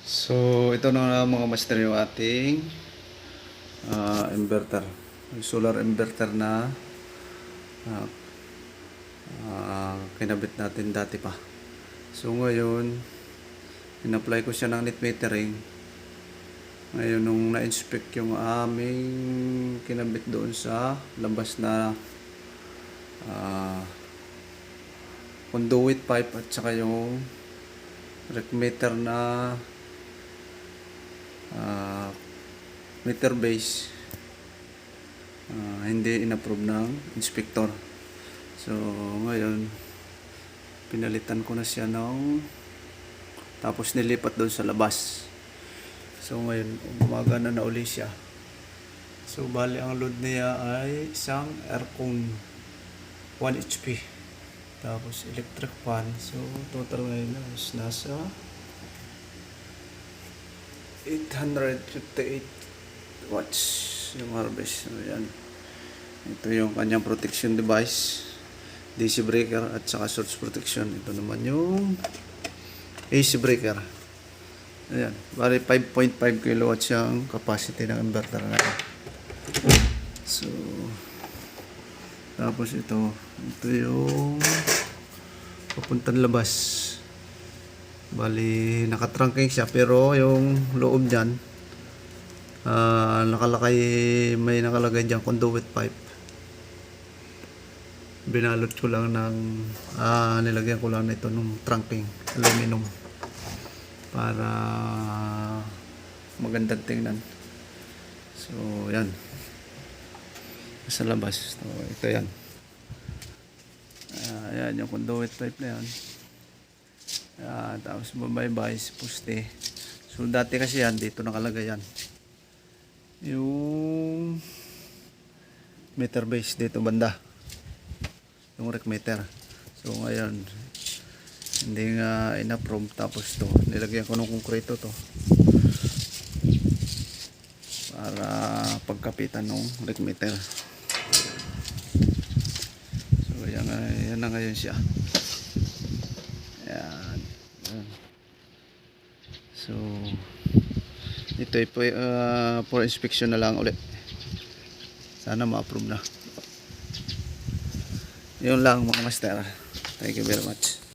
So, ito na mga master yung ating inverter. Solar inverter na kinabit natin dati pa. So, ngayon, in-apply ko siya ng net metering. Ngayon, nung na-inspect yung aming kinabit doon sa labas na conduit pipe at saka yung rec meter na meter base, hindi in-approve ng inspector. So ngayon pinalitan ko na siya tapos nilipat doon sa labas. So ngayon gumagana na uli siya. So bali ang load niya ay isang aircon 1 HP tapos electric fan. So total ngayon is nasa 858 watts yung harvest. So yan, ito yung kanyang protection device, DC breaker at saka surge protection. Ito naman yung AC breaker. Ayan, bali 5.5 kilowatts yung capacity ng inverter natin. So tapos ito yung papuntang labas. Bali nakatrunking siya pero yung loob dyan may nakalagay dyan conduit pipe. Binalot ko lang ng nilagyan ko lang nito nung trunking aluminum para magandang tingnan. So yan, sa labas. So, ito yan, yan yung conduit pipe na yan. Tapos babaybay si poste. So dati kasi yan dito nakalagay yan yung meter base dito banda, yung rec meter. So ngayon hindi nga in-approve, tapos to nilagyan ko ng konkreto to para pagkapitan ng rec meter. So yan na ngayon siya. Yan. So ito ay for inspection na lang ulit. Sana ma-approve na. Yun lang mga master. Thank you very much.